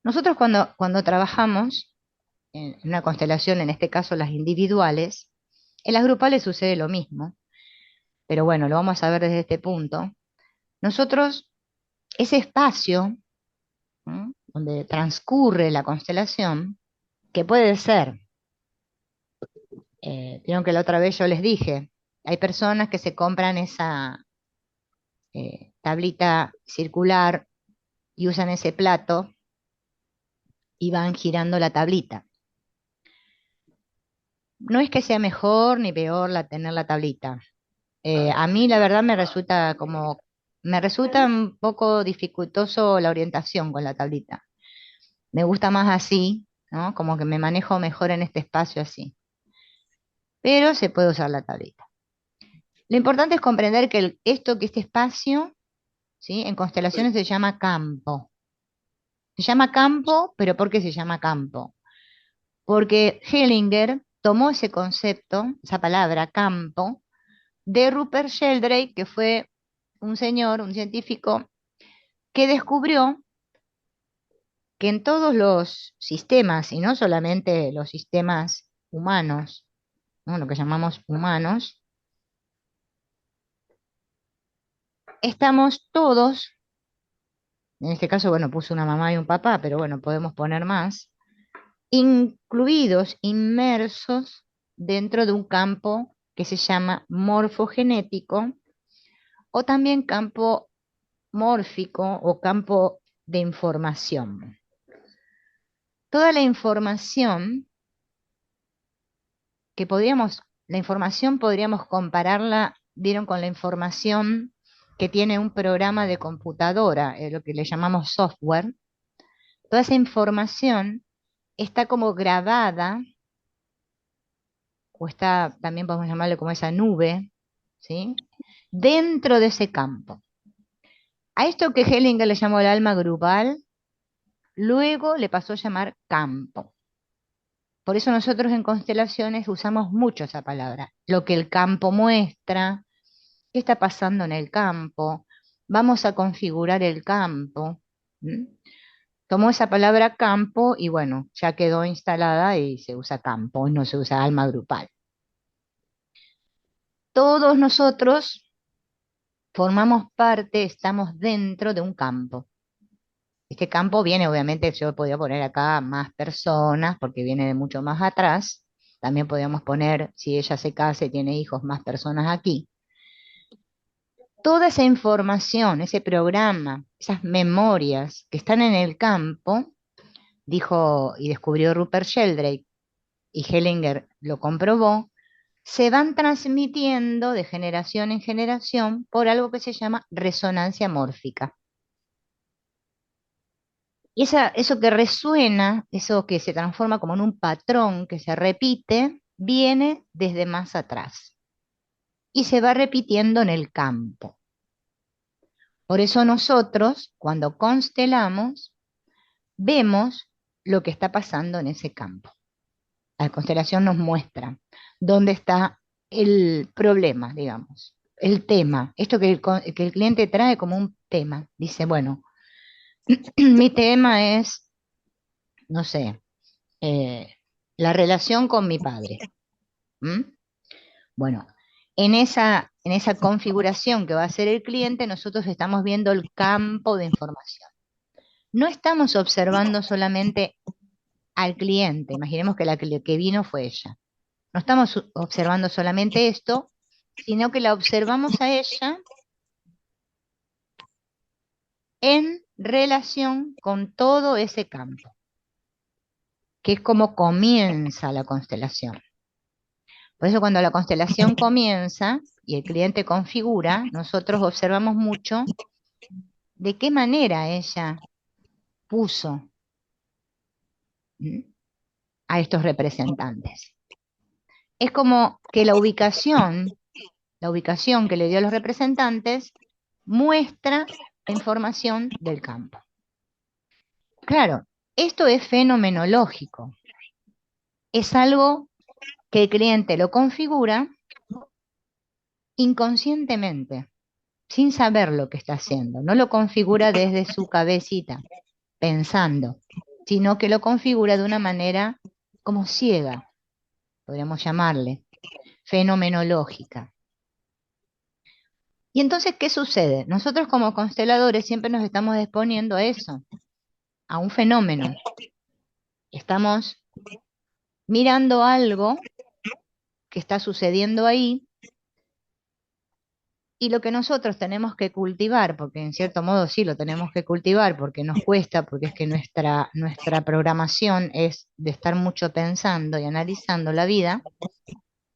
Nosotros cuando trabajamos en una constelación, en este caso las individuales, en las grupales sucede lo mismo, pero bueno, lo vamos a ver desde este punto. Nosotros, ese espacio, ¿m? Donde transcurre la constelación, que puede ser, vieron que la otra vez yo les dije, hay personas que se compran esa tablita circular y usan ese plato y van girando la tablita. No es que sea mejor ni peor tener la tablita. A mí la verdad me resulta un poco dificultoso la orientación con la tablita. Me gusta más así, ¿no? Como que me manejo mejor en este espacio así. Pero se puede usar la tablita. Lo importante es comprender que que este espacio, ¿sí? En constelaciones se llama campo. Se llama campo, pero ¿por qué se llama campo? Porque Hellinger tomó ese concepto, esa palabra campo, de Rupert Sheldrake, que fue un señor, un científico, que descubrió que en todos los sistemas, y no solamente los sistemas humanos, ¿no? Lo que llamamos humanos, estamos todos, en este caso, bueno, puse una mamá y un papá, pero bueno, podemos poner más, incluidos, inmersos dentro de un campo que se llama morfogenético o también campo mórfico o campo de información. Toda la información la información podríamos compararla, vieron, con la información que tiene un programa de computadora, lo que le llamamos software. Toda esa información está como grabada, o está, también podemos llamarle como esa nube, ¿sí? Dentro de ese campo. A esto que Hellinger le llamó el alma grupal, luego le pasó a llamar campo. Por eso nosotros en constelaciones usamos mucho esa palabra. Lo que el campo muestra, qué está pasando en el campo, vamos a configurar el campo. ¿M? Tomó esa palabra campo y bueno, ya quedó instalada y se usa campo, no se usa alma grupal. Todos nosotros formamos parte, estamos dentro de un campo. Este campo viene, obviamente, yo podía poner acá más personas porque viene de mucho más atrás. También podríamos poner, si ella se casa y tiene hijos, más personas aquí. Toda esa información, ese programa, esas memorias que están en el campo, dijo y descubrió Rupert Sheldrake, y Hellinger lo comprobó, se van transmitiendo de generación en generación por algo que se llama resonancia mórfica. Y eso que resuena, eso que se transforma como en un patrón que se repite, viene desde más atrás y se va repitiendo en el campo. Por eso nosotros, cuando constelamos, vemos lo que está pasando en ese campo. La constelación nos muestra dónde está el problema, digamos, el tema, esto que el cliente trae como un tema. Dice, bueno, mi tema es, no sé, eh, la relación con mi padre. ¿M? Bueno, en esa configuración que va a hacer el cliente, nosotros estamos viendo el campo de información. No estamos observando solamente al cliente, imaginemos que la que vino fue ella. No estamos observando solamente esto, sino que la observamos a ella en relación con todo ese campo, que es como comienza la constelación. Por eso cuando la constelación comienza y el cliente configura, nosotros observamos mucho de qué manera ella puso, ¿m? A estos representantes. Es como que la ubicación que le dio a los representantes, muestra la información del campo. Claro, esto es fenomenológico. Es algo que el cliente lo configura inconscientemente, sin saber lo que está haciendo. No lo configura desde su cabecita, pensando. sino que lo configura de una manera como ciega, podríamos llamarle, fenomenológica. Y entonces, ¿qué sucede? Nosotros como consteladores siempre nos estamos exponiendo a eso, a un fenómeno. Estamos mirando algo que está sucediendo ahí y lo que nosotros tenemos que cultivar, porque en cierto modo sí lo tenemos que cultivar porque nos cuesta, porque es que nuestra programación es de estar mucho pensando y analizando la vida,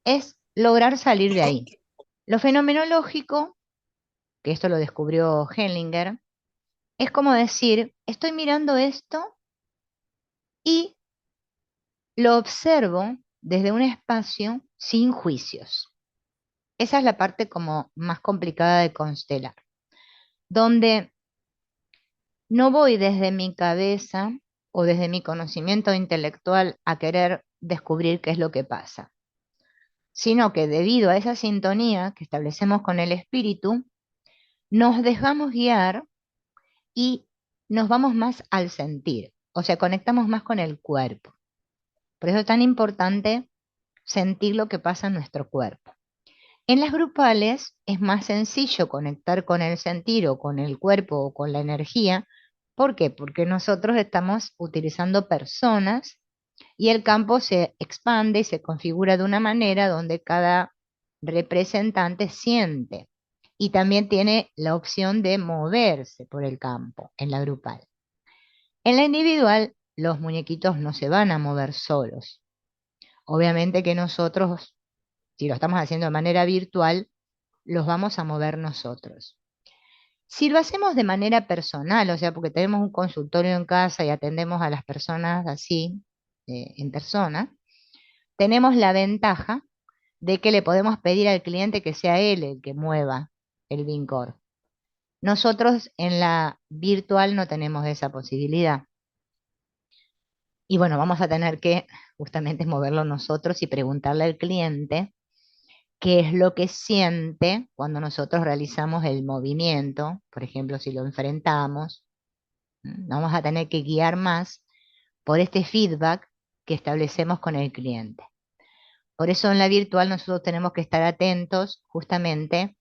es lograr salir de ahí. Lo fenomenológico, que esto lo descubrió Hellinger, es como decir, estoy mirando esto y lo observo desde un espacio sin juicios. Esa es la parte como más complicada de constelar, donde no voy desde mi cabeza o desde mi conocimiento intelectual a querer descubrir qué es lo que pasa, sino que debido a esa sintonía que establecemos con el espíritu, nos dejamos guiar y nos vamos más al sentir, o sea, conectamos más con el cuerpo. Por eso es tan importante sentir lo que pasa en nuestro cuerpo. En las grupales es más sencillo conectar con el sentir o con el cuerpo o con la energía. ¿Por qué? Porque nosotros estamos utilizando personas y el campo se expande y se configura de una manera donde cada representante siente y también tiene la opción de moverse por el campo en la grupal. En la individual, los muñequitos no se van a mover solos. Obviamente que nosotros, si lo estamos haciendo de manera virtual, los vamos a mover nosotros. Si lo hacemos de manera personal, o sea, porque tenemos un consultorio en casa y atendemos a las personas así, en persona, tenemos la ventaja de que le podemos pedir al cliente que sea él el que mueva el Vincor. Nosotros en la virtual no tenemos esa posibilidad. Y bueno, vamos a tener que justamente moverlo nosotros y preguntarle al cliente qué es lo que siente cuando nosotros realizamos el movimiento, por ejemplo, si lo enfrentamos. Vamos a tener que guiar más por este feedback que establecemos con el cliente. Por eso en la virtual nosotros tenemos que estar atentos justamente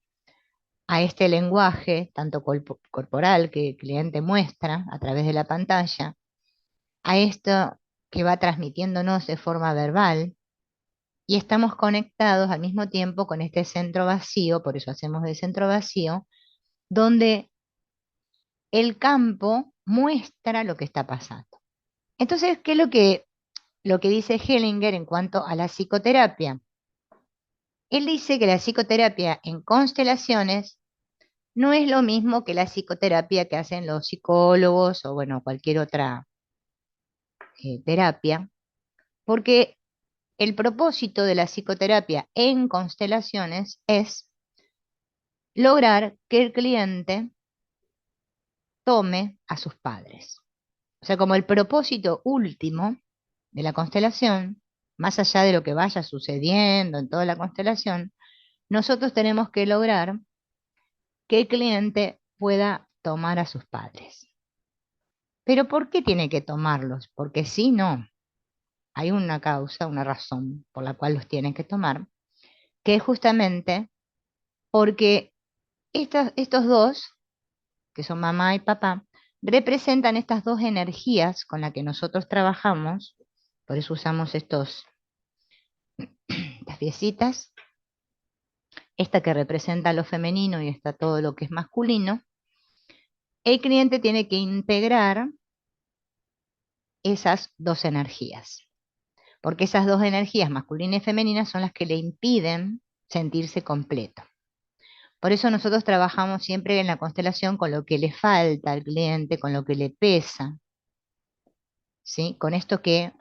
a este lenguaje, tanto corporal que el cliente muestra a través de la pantalla, a esto que va transmitiéndonos de forma verbal, y estamos conectados al mismo tiempo con este centro vacío, por eso hacemos el centro vacío, donde el campo muestra lo que está pasando. Entonces, ¿qué es lo que dice Hellinger en cuanto a la psicoterapia? Él dice que la psicoterapia en constelaciones no es lo mismo que la psicoterapia que hacen los psicólogos o bueno, cualquier otra terapia, porque el propósito de la psicoterapia en constelaciones es lograr que el cliente tome a sus padres. O sea, como el propósito último de la constelación, más allá de lo que vaya sucediendo en toda la constelación, nosotros tenemos que lograr que el cliente pueda tomar a sus padres. Pero ¿por qué tiene que tomarlos? Porque si no, hay una causa, una razón por la cual los tienen que tomar, que es justamente porque estos dos, que son mamá y papá, representan estas dos energías con las que nosotros trabajamos, por eso usamos estas piecitas, esta que representa lo femenino y está todo lo que es masculino. El cliente tiene que integrar esas dos energías, porque esas dos energías, masculina y femenina, son las que le impiden sentirse completo. Por eso nosotros trabajamos siempre en la constelación con lo que le falta al cliente, con lo que le pesa, ¿sí? Con esto que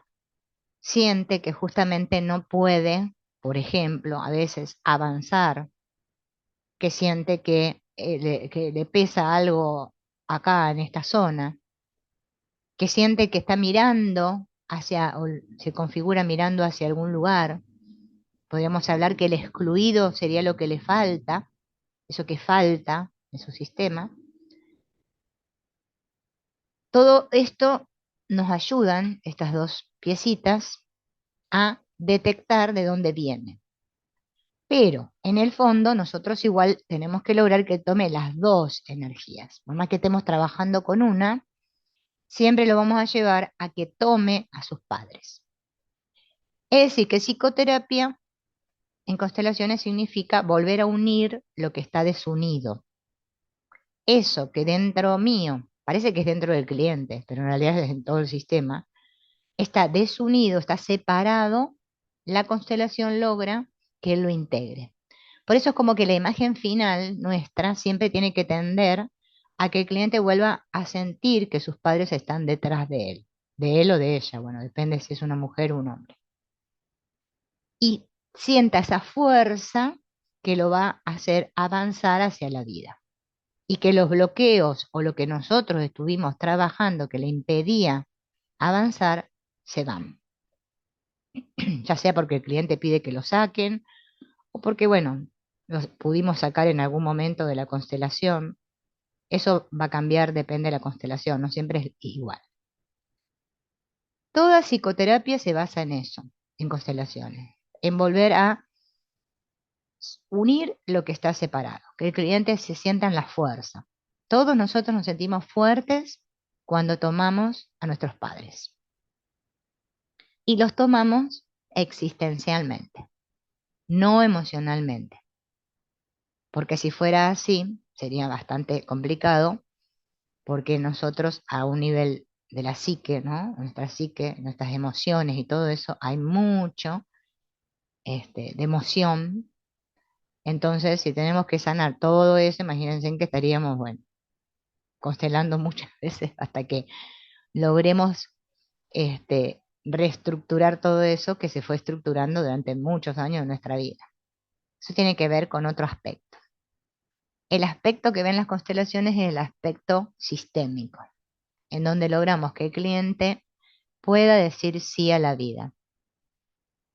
siente que justamente no puede, por ejemplo, a veces avanzar, que siente que le pesa algo acá en esta zona, que siente que está mirando hacia, o se configura mirando hacia algún lugar. Podríamos hablar que el excluido sería lo que le falta, eso que falta en su sistema. Todo esto nos ayudan estas dos piecitas a detectar de dónde viene. Pero en el fondo nosotros igual tenemos que lograr que tome las dos energías. Por más que estemos trabajando con una, siempre lo vamos a llevar a que tome a sus padres. Es decir, que psicoterapia en constelaciones significa volver a unir lo que está desunido. Eso que dentro mío, parece que es dentro del cliente, pero en realidad es en todo el sistema, está desunido, está separado, la constelación logra que él lo integre. Por eso es como que la imagen final nuestra siempre tiene que tender a que el cliente vuelva a sentir que sus padres están detrás de él o de ella, bueno, depende si es una mujer o un hombre. Y sienta esa fuerza que lo va a hacer avanzar hacia la vida. Y que los bloqueos o lo que nosotros estuvimos trabajando que le impedía avanzar, se van. Ya sea porque el cliente pide que lo saquen o porque, bueno, los pudimos sacar en algún momento de la constelación. Eso va a cambiar, depende de la constelación, no siempre es igual. Toda psicoterapia se basa en eso, en constelaciones, en volver a unir lo que está separado, que el cliente se sienta en la fuerza. Todos nosotros nos sentimos fuertes cuando tomamos a nuestros padres y los tomamos existencialmente, no emocionalmente, porque si fuera así sería bastante complicado porque nosotros a un nivel de la psique, ¿no? Nuestra psique, nuestras emociones y todo eso, hay mucho de emoción. Entonces, si tenemos que sanar todo eso, imagínense en que estaríamos, bueno, constelando muchas veces hasta que logremos reestructurar todo eso que se fue estructurando durante muchos años de nuestra vida. Eso tiene que ver con otro aspecto. El aspecto que ven las constelaciones es el aspecto sistémico, en donde logramos que el cliente pueda decir sí a la vida,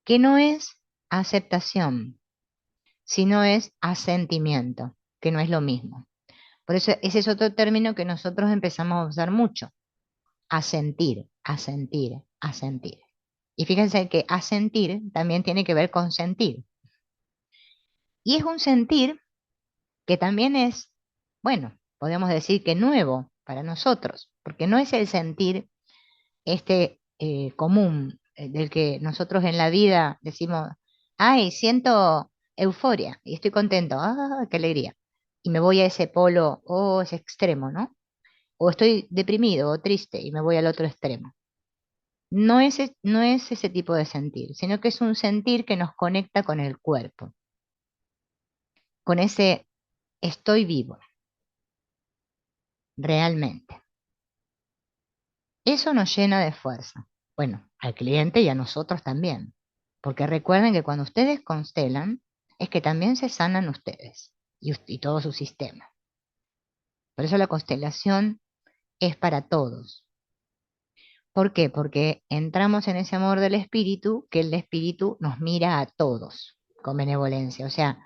que no es aceptación, sino es asentimiento, que no es lo mismo. Por eso ese es otro término que nosotros empezamos a usar mucho, asentir, asentir, asentir. Y fíjense que asentir también tiene que ver con sentir. Y es un sentir que también es, bueno, podemos decir que nuevo para nosotros, porque no es el sentir común, del que nosotros en la vida decimos, ay, siento euforia y estoy contento, ah, qué alegría. Y me voy a ese polo, o ese extremo, ¿no? O estoy deprimido o triste y me voy al otro extremo. No es ese tipo de sentir, sino que es un sentir que nos conecta con el cuerpo, con ese estoy vivo, realmente. Eso nos llena de fuerza. Bueno, al cliente y a nosotros también. Porque recuerden que cuando ustedes constelan, es que también se sanan ustedes y todo su sistema. Por eso la constelación es para todos. ¿Por qué? Porque entramos en ese amor del espíritu, que el espíritu nos mira a todos con benevolencia. O sea,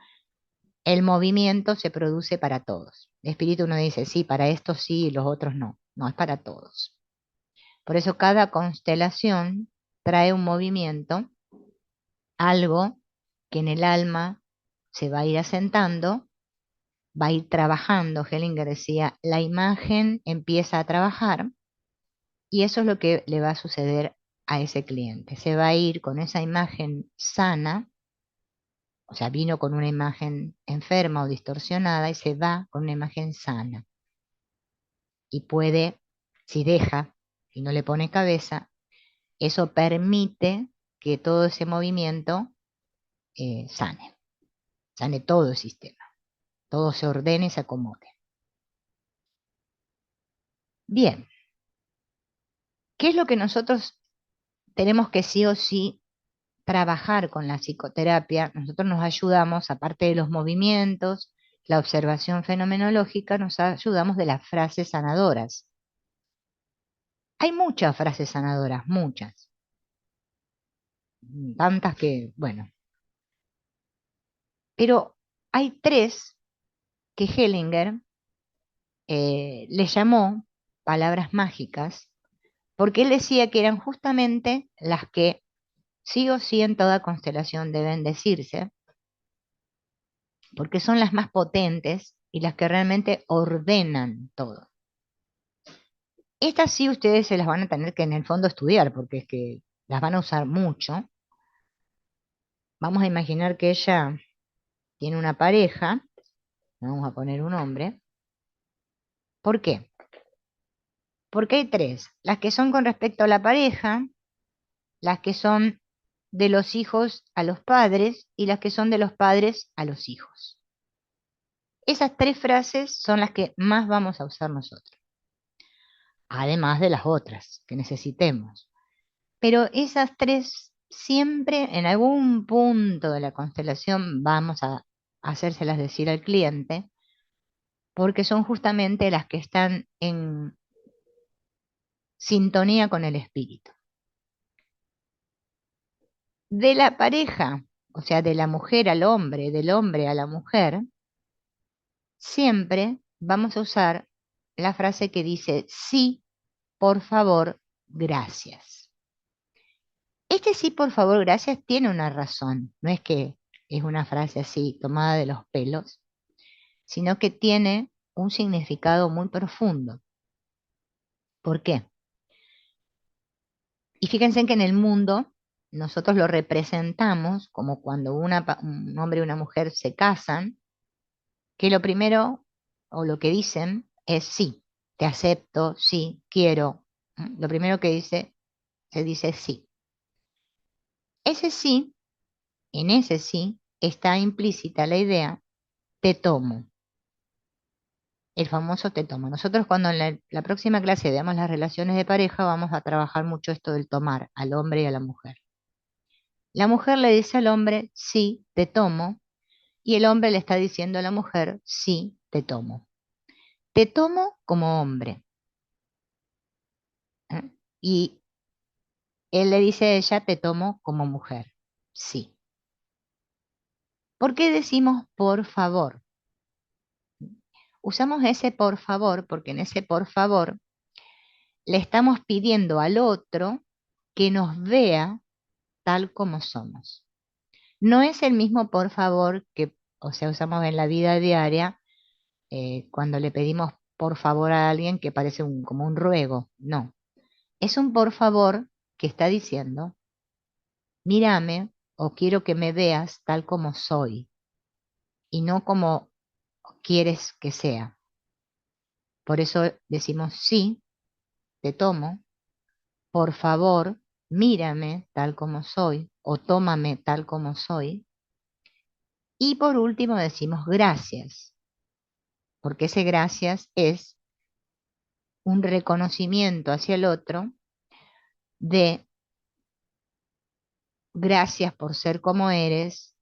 el movimiento se produce para todos. El espíritu no dice, sí, para estos sí y los otros no. No, es para todos. Por eso cada constelación trae un movimiento, algo que en el alma se va a ir asentando, va a ir trabajando. Hellinger decía, la imagen empieza a trabajar y eso es lo que le va a suceder a ese cliente. Se va a ir con esa imagen sana, o sea, vino con una imagen enferma o distorsionada y se va con una imagen sana. Y puede, si deja y no le pone cabeza, eso permite que todo ese movimiento sane todo el sistema, todo se ordene y se acomode. Bien, ¿qué es lo que nosotros tenemos que sí o sí trabajar con la psicoterapia? Nosotros nos ayudamos, aparte de los movimientos, la observación fenomenológica, nos ayudamos de las frases sanadoras. Hay muchas frases sanadoras, muchas, tantas que, bueno, pero hay tres que Hellinger le llamó palabras mágicas porque él decía que eran justamente las que sí o sí en toda constelación deben decirse, porque son las más potentes y las que realmente ordenan todo. Estas sí ustedes se las van a tener que en el fondo estudiar, porque es que las van a usar mucho. Vamos a imaginar que ella tiene una pareja, vamos a poner un hombre. ¿Por qué? Porque hay tres, las que son con respecto a la pareja, las que son de los hijos a los padres y las que son de los padres a los hijos. Esas tres frases son las que más vamos a usar nosotros, además de las otras que necesitemos. Pero esas tres siempre en algún punto de la constelación vamos a hacérselas decir al cliente, porque son justamente las que están en sintonía con el espíritu. De la pareja, o sea, de la mujer al hombre, del hombre a la mujer, siempre vamos a usar la frase que dice sí, por favor, gracias. Este sí, por favor, gracias tiene una razón. No es que es una frase así tomada de los pelos, sino que tiene un significado muy profundo. ¿Por qué? Y fíjense que en el mundo nosotros lo representamos como cuando un hombre y una mujer se casan, que lo primero o lo que dicen es sí, te acepto, sí, quiero. Lo primero que se dice sí. Ese sí, en ese sí, está implícita la idea, te tomo, el famoso te tomo. Nosotros cuando en la próxima clase veamos las relaciones de pareja vamos a trabajar mucho esto del tomar al hombre y a la mujer. La mujer le dice al hombre, sí, te tomo, y el hombre le está diciendo a la mujer, sí, te tomo. Te tomo como hombre. ¿Eh? Y él le dice a ella, te tomo como mujer. Sí. ¿Por qué decimos por favor? Usamos ese por favor porque en ese por favor le estamos pidiendo al otro que nos vea tal como somos. No es el mismo por favor que, o sea, usamos en la vida diaria cuando le pedimos por favor a alguien que parece como un ruego. No, es un por favor que está diciendo, mírame o quiero que me veas tal como soy y no como quieres que sea. Por eso decimos sí, te tomo, por favor, mírame tal como soy o tómame tal como soy. Y por último decimos gracias, porque ese gracias es un reconocimiento hacia el otro de gracias por ser como eres,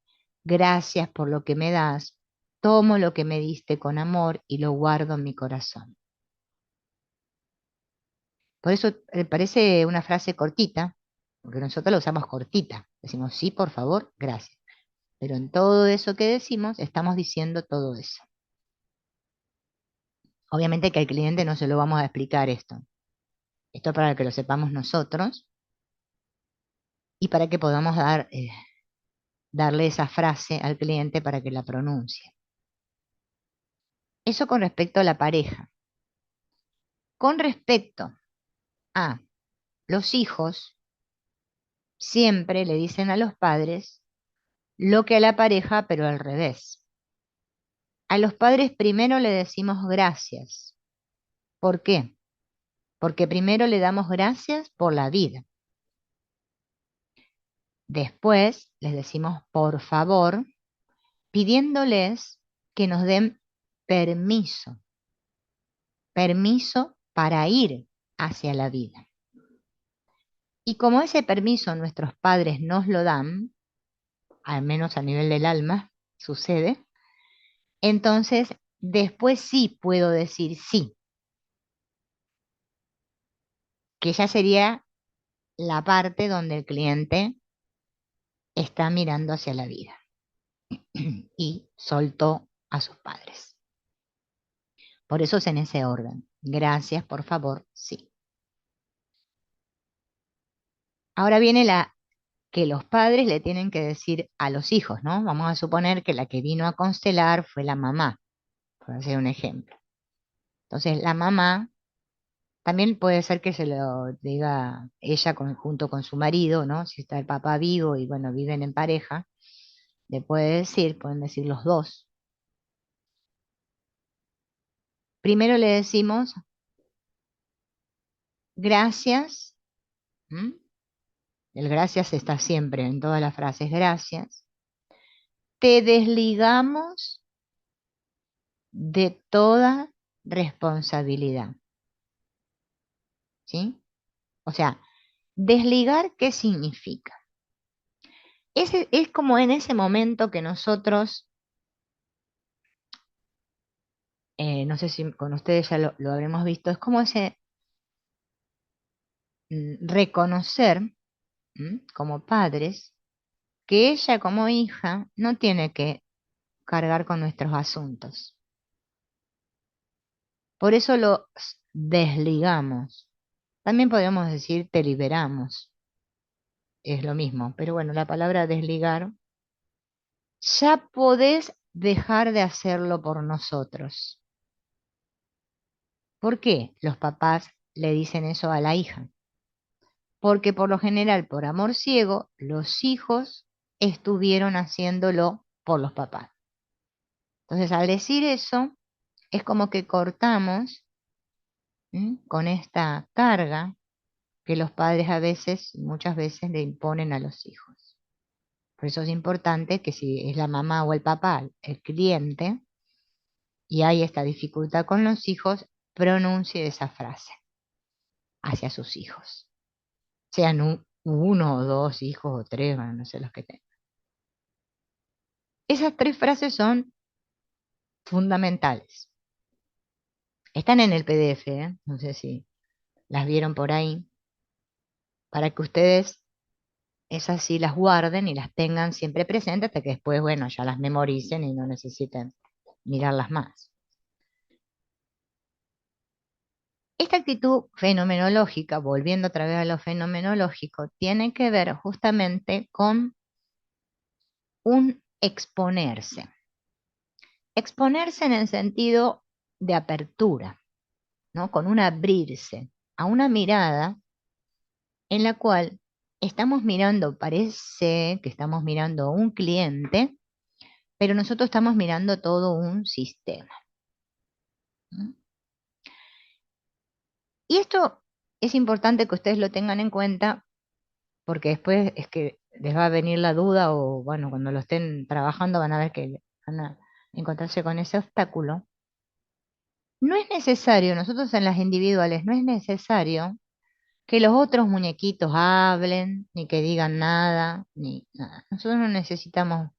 gracias por lo que me das, tomo lo que me diste con amor y lo guardo en mi corazón. Por eso parece una frase cortita, porque nosotros la usamos cortita. Decimos sí, por favor, gracias. Pero en todo eso que decimos, estamos diciendo todo eso. Obviamente que al cliente no se lo vamos a explicar esto. Esto para que lo sepamos nosotros y para que podamos darle esa frase al cliente para que la pronuncie. Eso con respecto a la pareja. Con respecto a los hijos, siempre le dicen a los padres lo que a la pareja, pero al revés. A los padres primero le decimos gracias. ¿Por qué? Porque primero le damos gracias por la vida. Después les decimos por favor, pidiéndoles que nos den permiso, permiso para ir hacia la vida. Y como ese permiso nuestros padres nos lo dan, al menos a nivel del alma, sucede, entonces después sí puedo decir sí, que ya sería la parte donde el cliente está mirando hacia la vida y soltó a sus padres. Por eso es en ese orden. Gracias, por favor, sí. Ahora viene la que los padres le tienen que decir a los hijos, ¿no? Vamos a suponer que la que vino a constelar fue la mamá, por hacer un ejemplo. Entonces, la mamá también puede ser que se lo diga ella junto con su marido, ¿no? Si está el papá vivo y bueno, viven en pareja, le puede decir, pueden decir los dos. Primero le decimos gracias. ¿M? El gracias está siempre en todas las frases, gracias. Te desligamos de toda responsabilidad, ¿sí? O sea, desligar, ¿qué significa? Es como en ese momento que nosotros, no sé si con ustedes ya lo habremos visto, es como ese reconocer, como padres, que ella como hija no tiene que cargar con nuestros asuntos. Por eso los desligamos. También podríamos decir te liberamos, es lo mismo, pero bueno, la palabra desligar, ya podés dejar de hacerlo por nosotros. ¿Por qué los papás le dicen eso a la hija? Porque por lo general, por amor ciego, los hijos estuvieron haciéndolo por los papás. Entonces, al decir eso, es como que cortamos, con esta carga que los padres a veces, muchas veces, le imponen a los hijos. Por eso es importante que si es la mamá o el papá el cliente y hay esta dificultad con los hijos, pronuncie esa frase hacia sus hijos. Sean uno o dos hijos o tres, bueno, no sé los que tengan. Esas tres frases son fundamentales. Están en el PDF, ¿eh? No sé si las vieron por ahí, para que ustedes esas sí las guarden y las tengan siempre presentes hasta que después, bueno, ya las memoricen y no necesiten mirarlas más. Esta actitud fenomenológica, volviendo otra vez a lo fenomenológico, tiene que ver justamente con un exponerse. Exponerse en el sentido de apertura, ¿no? Con un abrirse a una mirada en la cual estamos mirando, parece que estamos mirando a un cliente, pero nosotros estamos mirando todo un sistema, ¿no? Y esto es importante que ustedes lo tengan en cuenta porque después es que les va a venir la duda o bueno, cuando lo estén trabajando van a ver que van a encontrarse con ese obstáculo. No es necesario, nosotros en las individuales, no es necesario que los otros muñequitos hablen, ni que digan nada, ni nada. Nosotros no necesitamos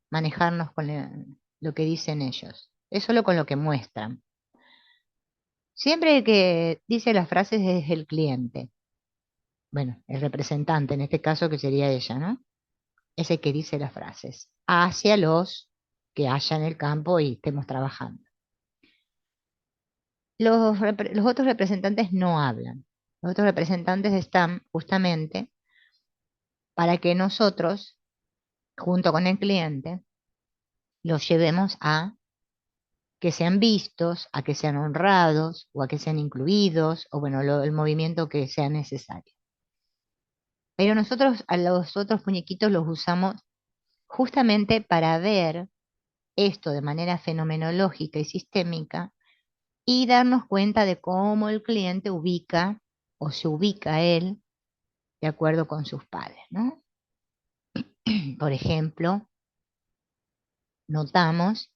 manejarnos con lo que dicen ellos, es solo con lo que muestran. Siempre el que dice las frases es el cliente, bueno, el representante en este caso que sería ella, ¿no? Es el que dice las frases hacia los que haya en el campo y estemos trabajando. Los otros representantes no hablan. Los otros representantes están justamente para que nosotros, junto con el cliente, los llevemos a que sean vistos, a que sean honrados o a que sean incluidos o bueno, el movimiento que sea necesario. Pero nosotros a los otros muñequitos los usamos justamente para ver esto de manera fenomenológica y sistémica y darnos cuenta de cómo el cliente ubica o se ubica él de acuerdo con sus padres, ¿no? Por ejemplo, notamos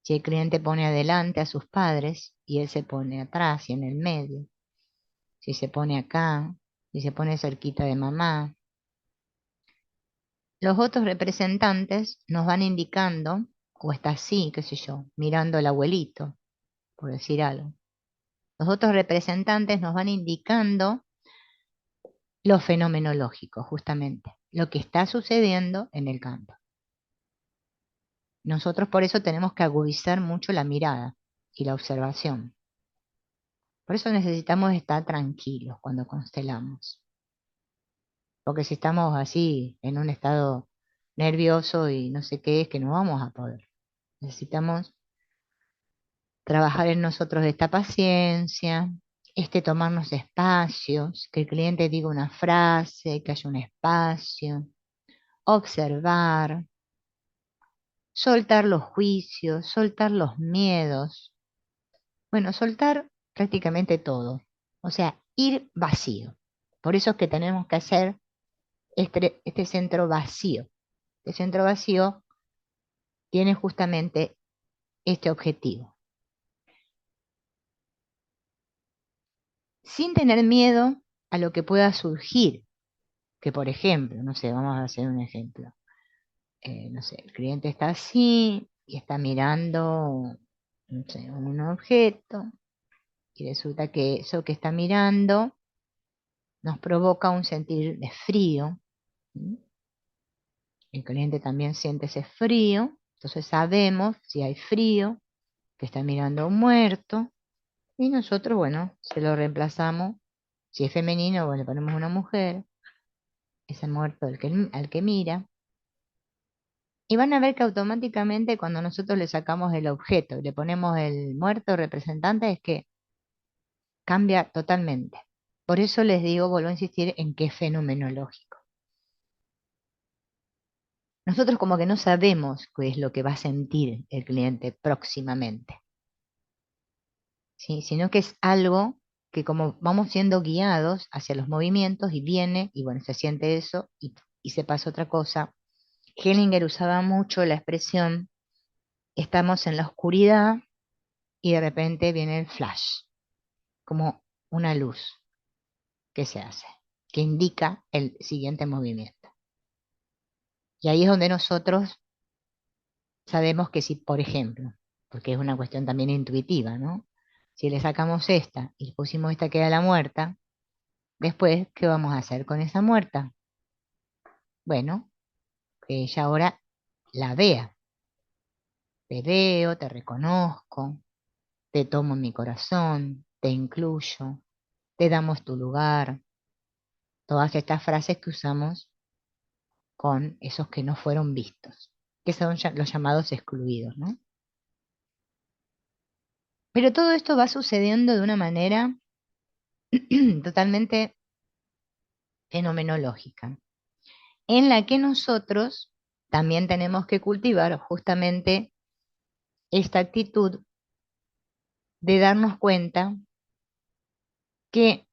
si el cliente pone adelante a sus padres y él se pone atrás y en el medio, si se pone acá, si se pone cerquita de mamá. Los otros representantes nos van indicando, o está así, qué sé yo, mirando al abuelito, por decir algo. Los otros representantes nos van indicando lo fenomenológico, justamente, lo que está sucediendo en el campo. Nosotros por eso tenemos que agudizar mucho la mirada y la observación. Por eso necesitamos estar tranquilos cuando constelamos. porque si estamos así en un estado nervioso y no sé qué, es que no vamos a poder. Necesitamos trabajar en nosotros esta paciencia, tomarnos espacios, que el cliente diga una frase, que haya un espacio, observar, soltar los juicios, soltar los miedos, bueno, soltar prácticamente todo, o sea, ir vacío. Por eso es que tenemos que hacer este centro vacío. Este centro vacío tiene justamente este objetivo, sin tener miedo a lo que pueda surgir, que por ejemplo, no sé, vamos a hacer un ejemplo. No sé, el cliente está así y está mirando, no sé, un objeto y resulta que eso que está mirando nos provoca un sentir de frío. ¿Mm? El cliente también siente ese frío, entonces sabemos si hay frío, que está mirando a un muerto y nosotros, bueno, se lo reemplazamos. Si es femenino, bueno, le ponemos una mujer, ese muerto al que mira. Y van a ver que automáticamente cuando nosotros le sacamos el objeto y le ponemos el muerto representante, es que cambia totalmente. Por eso les digo, vuelvo a insistir en que es fenomenológico. Nosotros como que no sabemos qué es lo que va a sentir el cliente próximamente, ¿sí? Sino que es algo que como vamos siendo guiados hacia los movimientos y viene y bueno, se siente eso y se pasa otra cosa. Hellinger usaba mucho la expresión, estamos en la oscuridad y de repente viene el flash, como una luz que se hace, que indica el siguiente movimiento. Y ahí es donde nosotros sabemos que si, por ejemplo, porque es una cuestión también intuitiva, ¿no? Si le sacamos esta y le pusimos esta que era la muerta, después, ¿qué vamos a hacer con esa muerta? Bueno, que ella ahora la vea. Te veo, te reconozco, te tomo en mi corazón, te incluyo, te damos tu lugar. Todas estas frases que usamos con esos que no fueron vistos, que son los llamados excluidos, ¿no? Pero todo esto va sucediendo de una manera totalmente fenomenológica, en la que nosotros también tenemos que cultivar justamente esta actitud de darnos cuenta que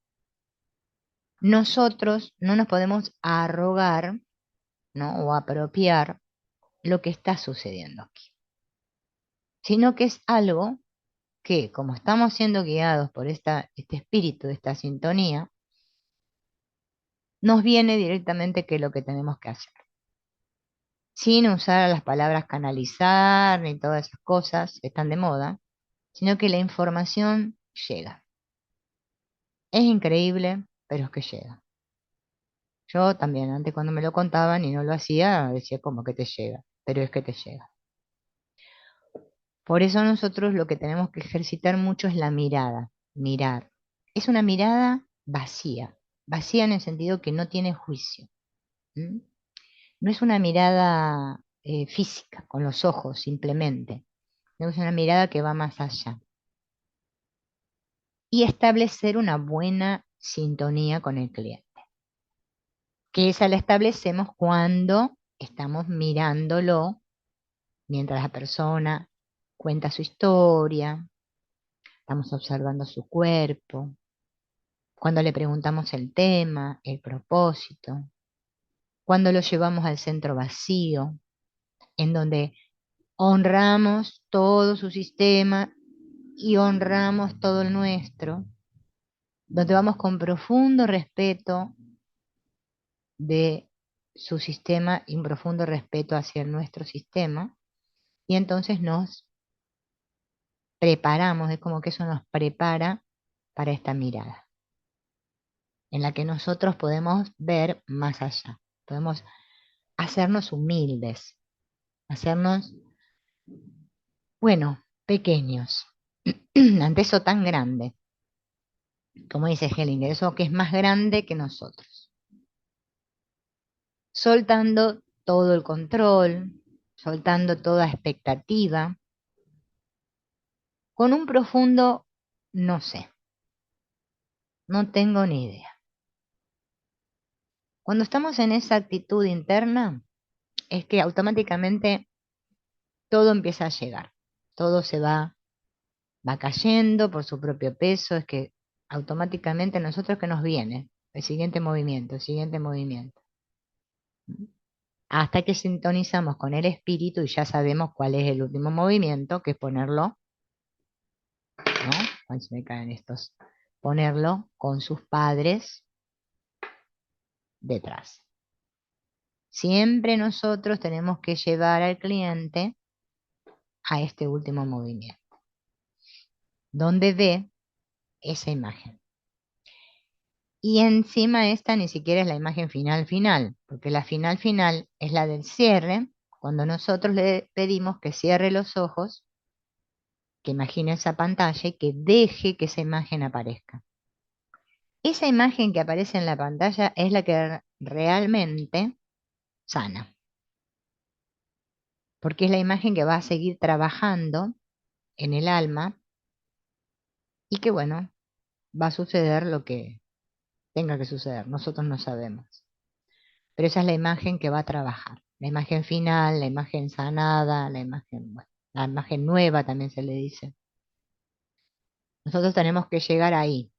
nosotros no nos podemos arrogar, ¿no? O apropiar lo que está sucediendo aquí, sino que es algo que, como estamos siendo guiados por este espíritu, esta sintonía, nos viene directamente qué es lo que tenemos que hacer, sin usar las palabras canalizar ni todas esas cosas que están de moda, sino que la información llega. Es increíble, pero es que llega. Yo también, antes cuando me lo contaban y no lo hacía, decía como que te llega, pero es que te llega. Por eso nosotros lo que tenemos que ejercitar mucho es la mirada, mirar. Es una mirada vacía, vacía en el sentido que no tiene juicio. ¿M? No es una mirada física, con los ojos simplemente, no es una mirada que va más allá. Y establecer una buena sintonía con el cliente, que esa la establecemos cuando estamos mirándolo mientras la persona cuenta su historia, estamos observando su cuerpo, cuando le preguntamos el tema, el propósito, cuando lo llevamos al centro vacío, en donde honramos todo su sistema y honramos todo el nuestro, donde vamos con profundo respeto de su sistema y un profundo respeto hacia nuestro sistema, y entonces nos preparamos, es como que eso nos prepara para esta mirada, en la que nosotros podemos ver más allá, podemos hacernos humildes, hacernos, bueno, pequeños, ante eso tan grande, como dice Hellinger, eso que es más grande que nosotros. soltando todo el control, soltando toda expectativa, con un profundo no sé, no tengo ni idea. Cuando estamos en esa actitud interna, es que automáticamente todo empieza a llegar, todo va cayendo por su propio peso, es que automáticamente a nosotros que nos viene el siguiente movimiento, hasta que sintonizamos con el espíritu y ya sabemos cuál es el último movimiento, que es ponerlo, ¿no? Ahí se me caen estos, ponerlo con sus padres detrás. Siempre nosotros tenemos que llevar al cliente a este último movimiento, donde ve esa imagen. Y encima esta ni siquiera es la imagen final final, porque la final final es la del cierre, cuando nosotros le pedimos que cierre los ojos, que imagine esa pantalla y que deje que esa imagen aparezca. Esa imagen que aparece en la pantalla es la que realmente sana, porque es la imagen que va a seguir trabajando en el alma y que bueno, va a suceder lo que tenga que suceder, nosotros no sabemos. Pero esa es la imagen que va a trabajar, la imagen final, la imagen sanada, la imagen, bueno, la imagen nueva también se le dice. Nosotros tenemos que llegar ahí.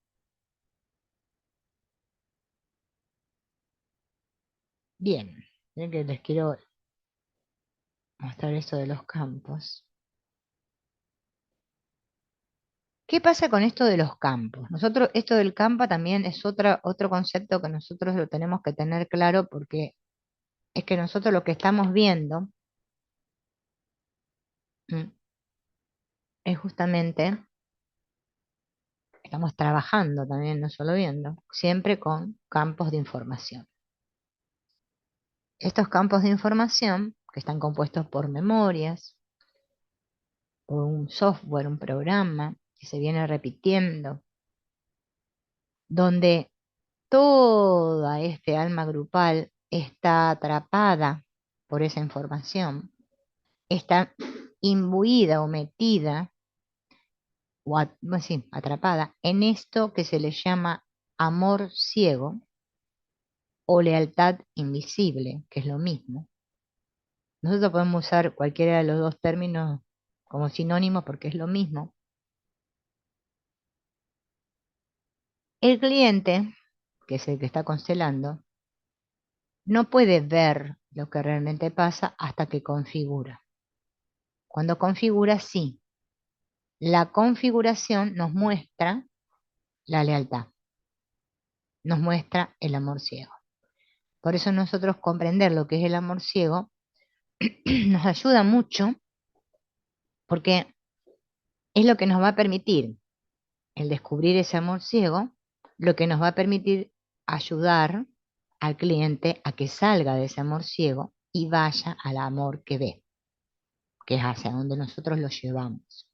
Bien, miren que les quiero mostrar esto de los campos. ¿Qué pasa con esto de los campos? Nosotros, esto del campo también es otro concepto que nosotros lo tenemos que tener claro porque es que nosotros lo que estamos viendo mm, es justamente, estamos trabajando también, no solo viendo, siempre con campos de información. Estos campos de información, que están compuestos por memorias, por un software, un programa que se viene repitiendo, donde toda este alma grupal está atrapada por esa información, está imbuida o metida, bueno, sí, atrapada en esto que se le llama amor ciego o lealtad invisible, que es lo mismo. Nosotros podemos usar cualquiera de los dos términos como sinónimos porque es lo mismo. El cliente, que es el que está constelando, no puede ver lo que realmente pasa hasta que configura. Cuando configura, sí. La configuración nos muestra la lealtad, nos muestra el amor ciego. Por eso nosotros comprender lo que es el amor ciego nos ayuda mucho porque es lo que nos va a permitir el descubrir ese amor ciego, lo que nos va a permitir ayudar al cliente a que salga de ese amor ciego y vaya al amor que ve, que es hacia donde nosotros lo llevamos.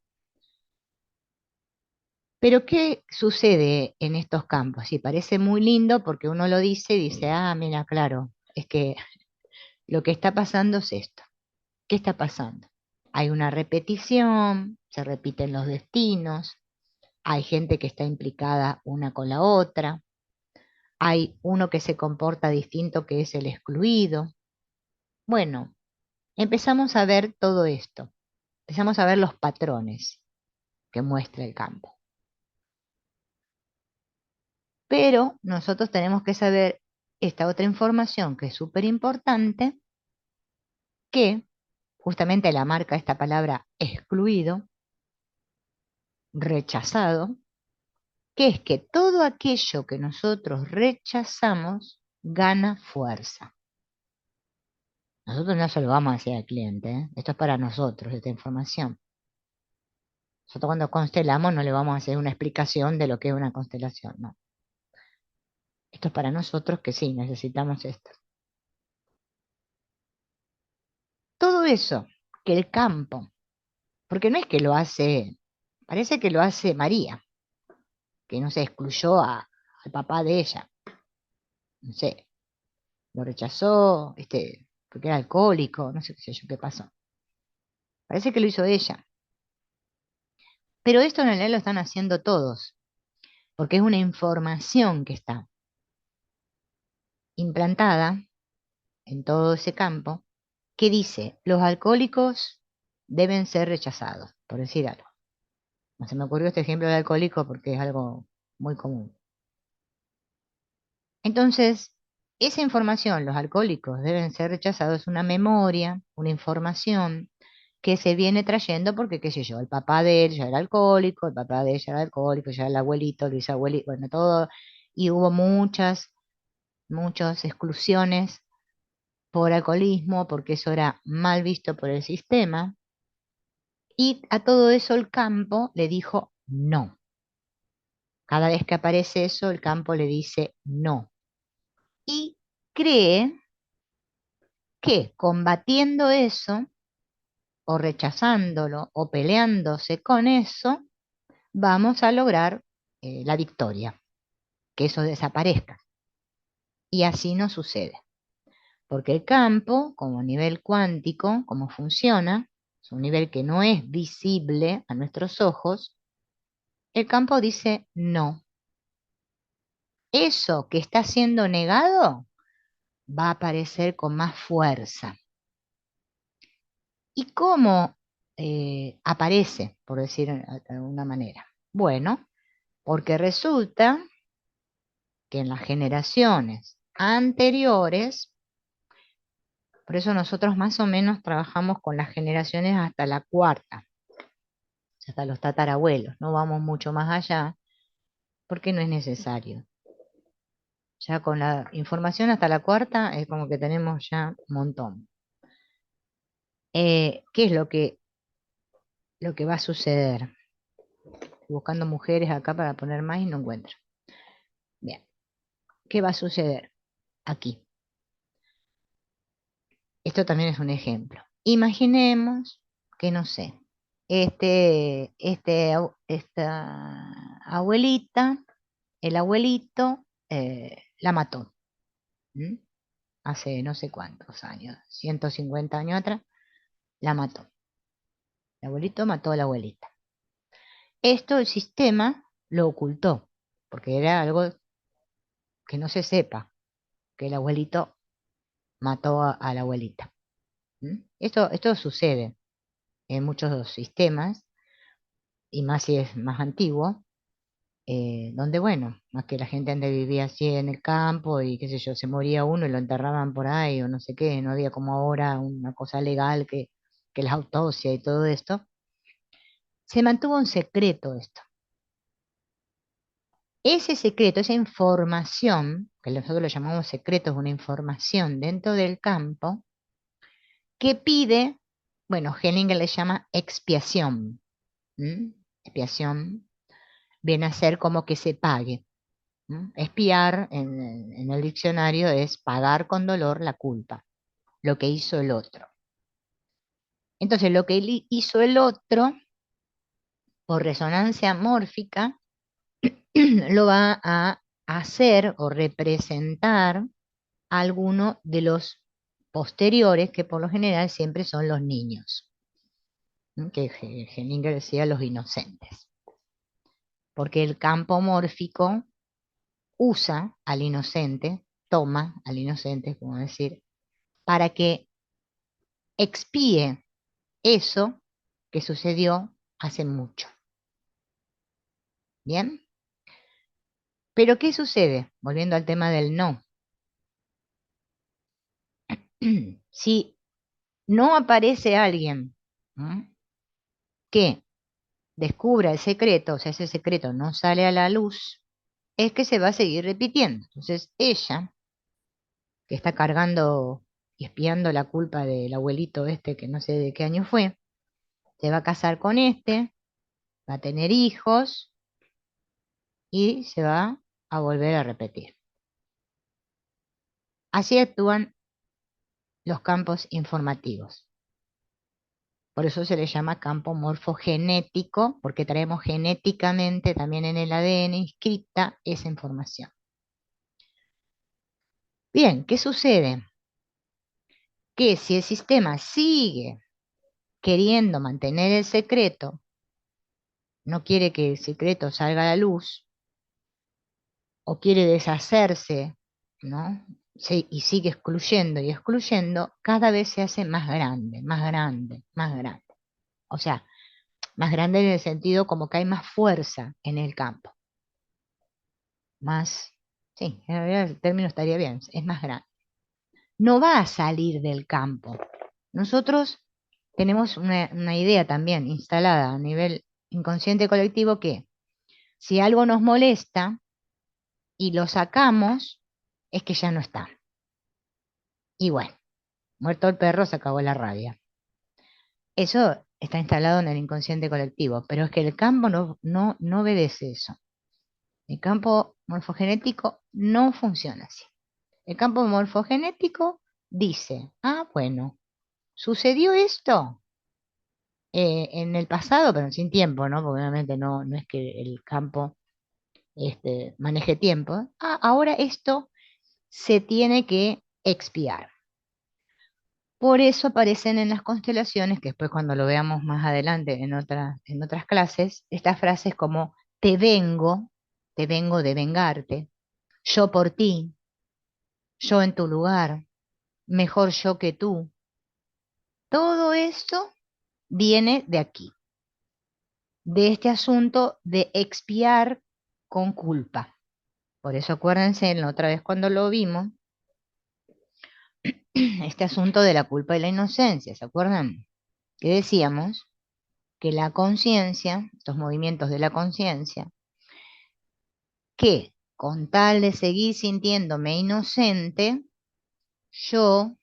Pero ¿qué sucede en estos campos? Sí, parece muy lindo porque uno lo dice y dice, ah, mira, claro, es que lo que está pasando es esto. ¿Qué está pasando? Hay una repetición, se repiten los destinos, hay gente que está implicada una con la otra, hay uno que se comporta distinto que es el excluido. Bueno, empezamos a ver todo esto, empezamos a ver los patrones que muestra el campo. Pero nosotros tenemos que saber esta otra información que es súper importante, que justamente la marca esta palabra excluido, rechazado, que es que todo aquello que nosotros rechazamos gana fuerza. Nosotros no se lo vamos a decir al cliente, ¿eh? Esto es para nosotros, esta información. Nosotros cuando constelamos no le vamos a hacer una explicación de lo que es una constelación, no. Esto es para nosotros que sí, necesitamos esto. Todo eso, que el campo, porque no es que lo hace, parece que lo hace María, que no se excluyó al papá de ella, no sé. lo rechazó, porque era alcohólico, no sé qué sé yo qué pasó. Parece que lo hizo ella. Pero esto en realidad lo están haciendo todos, porque es una información que está implantada en todo ese campo que dice, los alcohólicos deben ser rechazados, por decir algo. No se me ocurrió este ejemplo de alcohólico porque es algo muy común. Entonces, esa información, los alcohólicos deben ser rechazados, es una memoria, una información que se viene trayendo porque, qué sé yo, el papá de él ya era alcohólico, el papá de ella era alcohólico, ya el abuelito, el bisabuelito, bueno, todo, y hubo muchas exclusiones por alcoholismo, porque eso era mal visto por el sistema, y a todo eso el campo le dijo no. Cada vez que aparece eso, el campo le dice no. Y cree que combatiendo eso, o rechazándolo, o peleándose con eso, vamos a lograr la victoria, que eso desaparezca. Y así no sucede, porque el campo, como nivel cuántico, como funciona, es un nivel que no es visible a nuestros ojos, el campo dice no. Eso que está siendo negado va a aparecer con más fuerza. ¿Y cómo aparece, por decir de alguna manera? Bueno, porque resulta que en las generaciones anteriores, por eso nosotros más o menos trabajamos con las generaciones hasta la cuarta, hasta los tatarabuelos, no vamos mucho más allá porque no es necesario. Ya con la información hasta la cuarta es como que tenemos ya un montón. ¿Qué es lo que va a suceder? Estoy buscando mujeres acá para poner más y no encuentro. Bien, ¿qué va a suceder aquí? Esto también es un ejemplo. Imaginemos que, no sé, esta abuelita, el abuelito la mató. ¿M? Hace no sé cuántos años, 150 años atrás, la mató. El abuelito mató a la abuelita. Esto el sistema lo ocultó, porque era algo que no se sepa, que el abuelito mató a la abuelita. ¿M? Esto sucede en muchos sistemas, y más si es más antiguo, donde, bueno, más que la gente antes vivía así en el campo y qué sé yo, se moría uno y lo enterraban por ahí o no sé qué, no había como ahora una cosa legal que la autopsia y todo esto, se mantuvo en secreto esto. Ese secreto, esa información, que nosotros lo llamamos secreto, es una información dentro del campo, que pide, bueno, Hellinger le llama expiación. ¿M? Expiación viene a ser como que se pague. ¿M? Espiar en el diccionario es pagar con dolor la culpa, lo que hizo el otro. Entonces, lo que hizo el otro, por resonancia mórfica, lo va a hacer o representar a alguno de los posteriores, que por lo general siempre son los niños, ¿m? Que Hellinger decía los inocentes, porque el campo mórfico usa al inocente, toma al inocente, como decir, para que expíe eso que sucedió hace mucho. ¿Bien? Pero ¿qué sucede? Volviendo al tema del no. Si no aparece alguien, ¿m? que descubra el secreto, o sea, ese secreto no sale a la luz, es que se va a seguir repitiendo. Entonces, ella, que está cargando y espiando la culpa del abuelito este, que no sé de qué año fue, se va a casar con este, va a tener hijos y se va a volver a repetir. Así actúan los campos informativos. Por eso se le llama campo morfogenético, porque traemos genéticamente también en el ADN inscrita esa información. Bien, ¿qué sucede? Que si el sistema sigue queriendo mantener el secreto, no quiere que el secreto salga a la luz, o quiere deshacerse, ¿no? Y sigue excluyendo y excluyendo, cada vez se hace más grande, más grande, más grande. O sea, más grande en el sentido como que hay más fuerza en el campo. Más, sí, en realidad el término estaría bien, es más grande. No va a salir del campo. Nosotros tenemos una idea también instalada a nivel inconsciente colectivo que si algo nos molesta y lo sacamos, es que ya no está. Y bueno, muerto el perro, se acabó la rabia. Eso está instalado en el inconsciente colectivo, pero es que el campo no obedece eso. El campo morfogenético no funciona así. El campo morfogenético dice, ah, bueno, sucedió esto en el pasado, pero sin tiempo, ¿no? Porque obviamente no es que el campo maneje tiempo. Ah, ahora esto se tiene que expiar. Por eso aparecen en las constelaciones, que después cuando lo veamos más adelante en otras clases, estas frases como te vengo de vengarte, yo por ti, yo en tu lugar, mejor yo que tú. Todo esto viene de aquí, de este asunto de expiar con culpa. Por eso acuérdense, la otra vez cuando lo vimos, este asunto de la culpa y la inocencia, ¿se acuerdan? Que decíamos que la conciencia, estos movimientos de la conciencia, que con tal de seguir sintiéndome inocente, yo,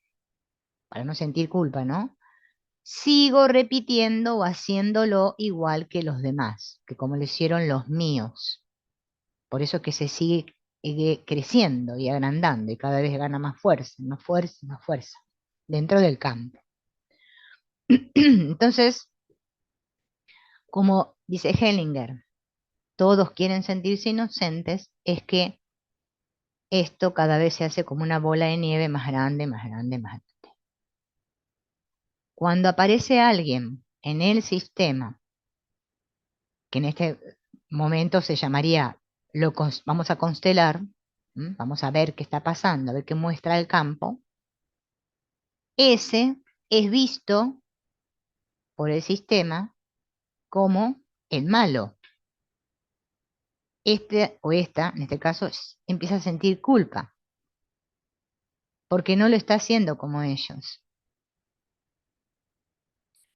para no sentir culpa, ¿no? Sigo repitiendo o haciéndolo igual que los demás, que como lo hicieron los míos. Por eso que se sigue creciendo y agrandando y cada vez gana más fuerza, más fuerza, más fuerza dentro del campo. Entonces, como dice Hellinger, todos quieren sentirse inocentes, es que esto cada vez se hace como una bola de nieve más grande, más grande, más grande. Cuando aparece alguien en el sistema, que en este momento se llamaría, vamos a constelar, vamos a ver qué está pasando, a ver qué muestra el campo, ese es visto por el sistema como el malo. Este o esta, en este caso, empieza a sentir culpa, porque no lo está haciendo como ellos.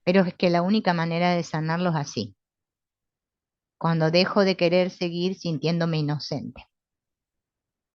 Pero es que la única manera de sanarlos es así, cuando dejo de querer seguir sintiéndome inocente.